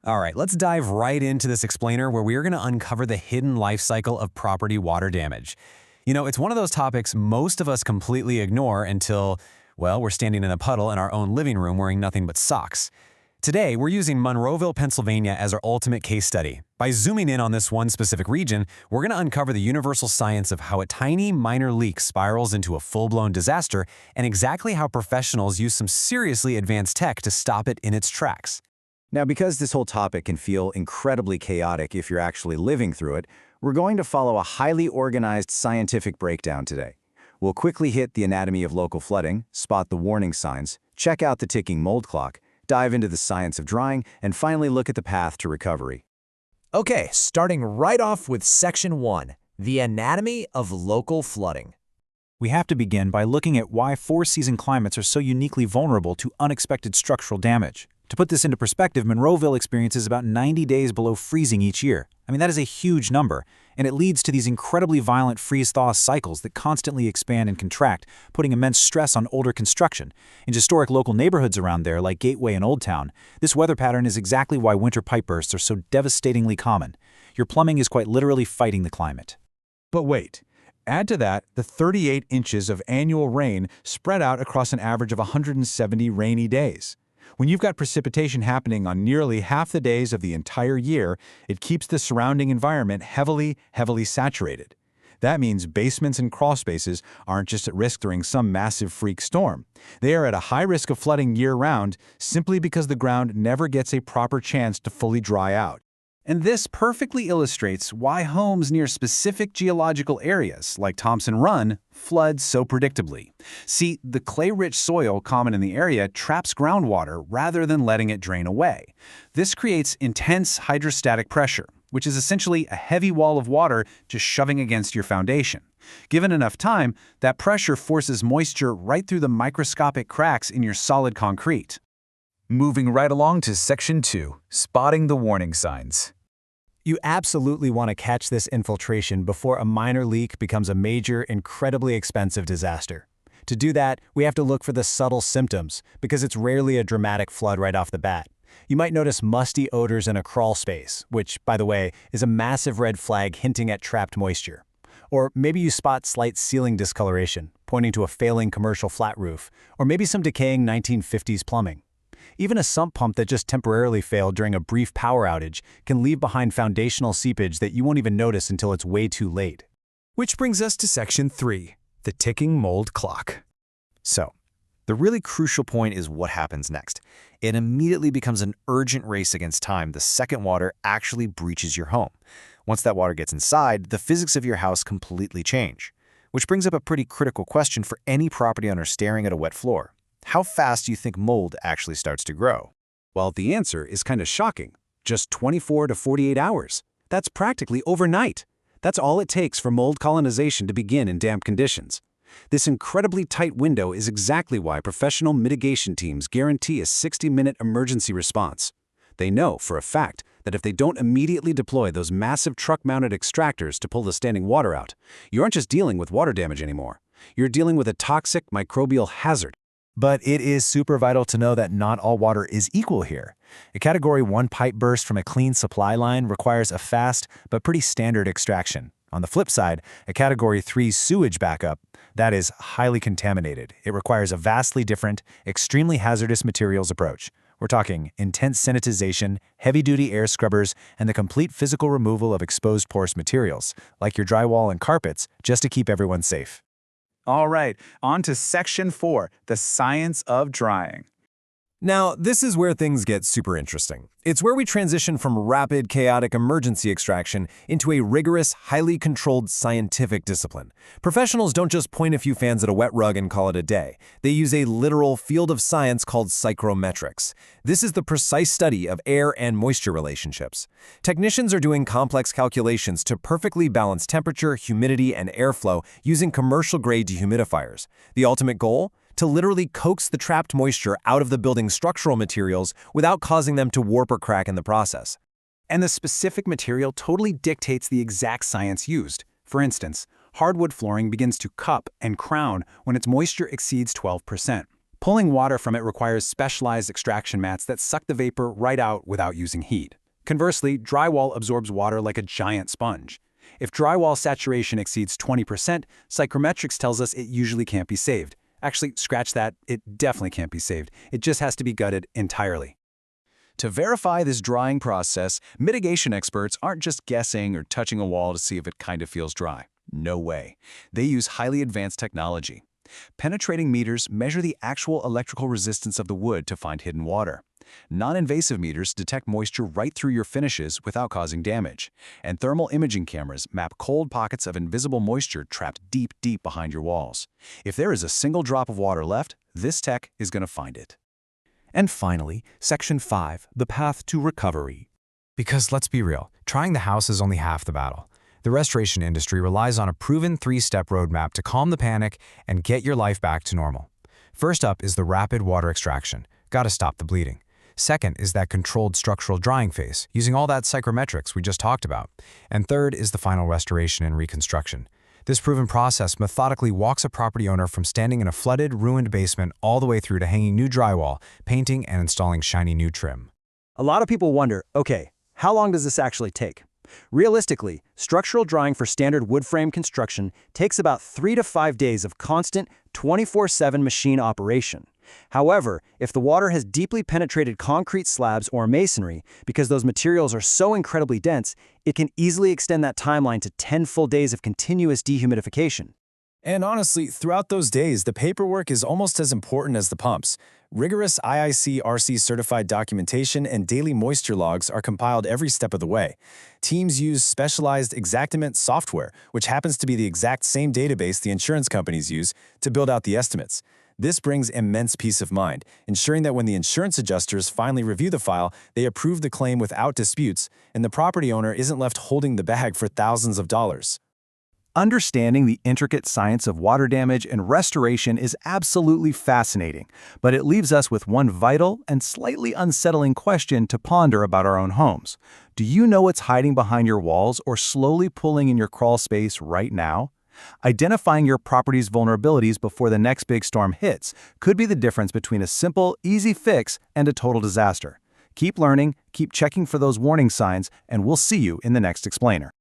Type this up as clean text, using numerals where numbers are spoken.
All right, let's dive right into this explainer where we are going to uncover the hidden life cycle of property water damage. You know, it's one of those topics most of us completely ignore until, well, we're standing in a puddle in our own living room wearing nothing but socks. Today, we're using Monroeville, Pennsylvania as our ultimate case study. By zooming in on this one specific region, we're going to uncover the universal science of how a tiny, minor leak spirals into a full-blown disaster and exactly how professionals use some seriously advanced tech to stop it in its tracks. Now, because this whole topic can feel incredibly chaotic if you're actually living through it, we're going to follow a highly organized scientific breakdown today. We'll quickly hit the anatomy of local flooding, spot the warning signs, check out the ticking mold clock, dive into the science of drying, and finally look at the path to recovery. Okay, starting right off with Section 1, the anatomy of local flooding. We have to begin by looking at why four-season climates are so uniquely vulnerable to unexpected structural damage. To put this into perspective, Monroeville experiences about 90 days below freezing each year. I mean, that is a huge number, and it leads to these incredibly violent freeze-thaw cycles that constantly expand and contract, putting immense stress on older construction. In historic local neighborhoods around there, like Gateway and Old Town, this weather pattern is exactly why winter pipe bursts are so devastatingly common. Your plumbing is quite literally fighting the climate. But wait. Add to that the 38 inches of annual rain spread out across an average of 170 rainy days. When you've got precipitation happening on nearly half the days of the entire year, it keeps the surrounding environment heavily saturated. That means basements and crawl spaces aren't just at risk during some massive freak storm. They are at a high risk of flooding year-round simply because the ground never gets a proper chance to fully dry out. And this perfectly illustrates why homes near specific geological areas, like Thompson Run, flood so predictably. See, the clay-rich soil common in the area traps groundwater rather than letting it drain away. This creates intense hydrostatic pressure, which is essentially a heavy wall of water just shoving against your foundation. Given enough time, that pressure forces moisture right through the microscopic cracks in your solid concrete. Moving right along to Section 2, spotting the warning signs. You absolutely want to catch this infiltration before a minor leak becomes a major, incredibly expensive disaster. To do that, we have to look for the subtle symptoms, because it's rarely a dramatic flood right off the bat. You might notice musty odors in a crawl space, which, by the way, is a massive red flag hinting at trapped moisture. Or maybe you spot slight ceiling discoloration, pointing to a failing commercial flat roof, or maybe some decaying 1950s plumbing. Even a sump pump that just temporarily failed during a brief power outage can leave behind foundational seepage that you won't even notice until it's way too late. Which brings us to Section 3, the ticking mold clock. So, the really crucial point is what happens next. It immediately becomes an urgent race against time the second water actually breaches your home. Once that water gets inside, the physics of your house completely change. Which brings up a pretty critical question for any property owner staring at a wet floor. How fast do you think mold actually starts to grow? Well, the answer is kind of shocking. Just 24 to 48 hours. That's practically overnight. That's all it takes for mold colonization to begin in damp conditions. This incredibly tight window is exactly why professional mitigation teams guarantee a 60-minute emergency response. They know for a fact that if they don't immediately deploy those massive truck-mounted extractors to pull the standing water out, you aren't just dealing with water damage anymore. You're dealing with a toxic microbial hazard. But it is super vital to know that not all water is equal here. A Category 1 pipe burst from a clean supply line requires a fast but pretty standard extraction. On the flip side, a Category 3 sewage backup, that is highly contaminated. It requires a vastly different, extremely hazardous materials approach. We're talking intense sanitization, heavy-duty air scrubbers, and the complete physical removal of exposed porous materials, like your drywall and carpets, just to keep everyone safe. All right, on to Section 4, the science of drying. Now, this is where things get super interesting. It's where we transition from rapid, chaotic emergency extraction into a rigorous, highly controlled scientific discipline. Professionals don't just point a few fans at a wet rug and call it a day. They use a literal field of science called psychrometrics. This is the precise study of air and moisture relationships. Technicians are doing complex calculations to perfectly balance temperature, humidity, and airflow using commercial-grade dehumidifiers. The ultimate goal? To literally coax the trapped moisture out of the building's structural materials without causing them to warp or crack in the process. And the specific material totally dictates the exact science used. For instance, hardwood flooring begins to cup and crown when its moisture exceeds 12%. Pulling water from it requires specialized extraction mats that suck the vapor right out without using heat. Conversely, drywall absorbs water like a giant sponge. If drywall saturation exceeds 20%, psychrometrics tells us it usually can't be saved. Actually, scratch that, it definitely can't be saved. It just has to be gutted entirely. To verify this drying process, mitigation experts aren't just guessing or touching a wall to see if it kind of feels dry. No way. They use highly advanced technology. Penetrating meters measure the actual electrical resistance of the wood to find hidden water. Non-invasive meters detect moisture right through your finishes without causing damage. And thermal imaging cameras map cold pockets of invisible moisture trapped deep, deep behind your walls. If there is a single drop of water left, this tech is going to find it. And finally, Section 5, the path to recovery. Because let's be real, trying the house is only half the battle. The restoration industry relies on a proven 3-step roadmap to calm the panic and get your life back to normal. First up is the rapid water extraction. Gotta stop the bleeding. Second is that controlled structural drying phase, using all that psychrometrics we just talked about. And third is the final restoration and reconstruction. This proven process methodically walks a property owner from standing in a flooded, ruined basement all the way through to hanging new drywall, painting, and installing shiny new trim. A lot of people wonder, okay, how long does this actually take? Realistically, structural drying for standard wood frame construction takes about 3 to 5 days of constant, 24/7 machine operation. However, if the water has deeply penetrated concrete slabs or masonry, because those materials are so incredibly dense, it can easily extend that timeline to 10 full days of continuous dehumidification. And honestly, throughout those days, the paperwork is almost as important as the pumps. Rigorous IICRC-certified documentation and daily moisture logs are compiled every step of the way. Teams use specialized Xactimate software, which happens to be the exact same database the insurance companies use, to build out the estimates. This brings immense peace of mind, ensuring that when the insurance adjusters finally review the file, they approve the claim without disputes, and the property owner isn't left holding the bag for thousands of dollars. Understanding the intricate science of water damage and restoration is absolutely fascinating, but it leaves us with one vital and slightly unsettling question to ponder about our own homes. Do you know what's hiding behind your walls or slowly pulling in your crawl space right now? Identifying your property's vulnerabilities before the next big storm hits could be the difference between a simple, easy fix and a total disaster. Keep learning, keep checking for those warning signs, and we'll see you in the next explainer.